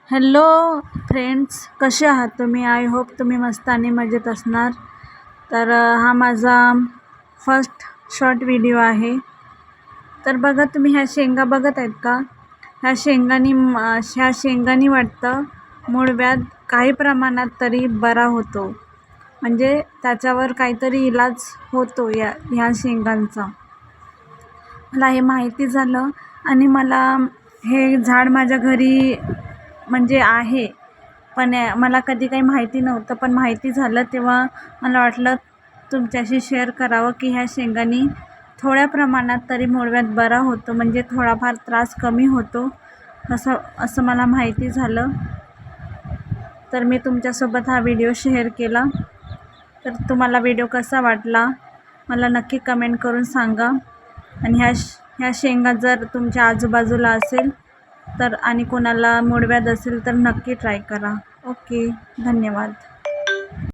Hello friends, कसे आहात तुम्ही? आय होप तुम्ही मस्त आणि मजेत असणार. तर हा माझा फर्स्ट शॉर्ट व्हिडिओ आहे. तर बघा, तुम्ही ह्या शेंगा बघत आहेत का? ह्या शेंगांनी वाटतं मूळव्याध काही प्रमाणात तरी बरा होतो. म्हणजे त्याच्यावर काहीतरी इलाज होतो ह्या शेंगांचा. मला हे माहिती झालं आणि मला हे झाड माझ्या घरी म्हणजे आहे, पण मला कधी काही माहिती नव्हतं. पण माहिती झालं तेव्हा मला वाटलं तुमच्याशी शेअर करावं की ह्या शेंगांनी थोड्या प्रमाणात तरी मूळव्याध बरा होतो, म्हणजे थोडाफार त्रास कमी होतो असं मला माहिती झालं. तर मी तुमच्यासोबत हा व्हिडिओ शेअर केला. तर तुम्हाला व्हिडिओ कसा वाटला मला नक्की कमेंट करून सांगा. आणि ह्या शेंगा जर तुमच्या आजूबाजूला असेल तर आणि कोणाला मूळव्याध असेल तर नक्की ट्राय करा. ओके, धन्यवाद.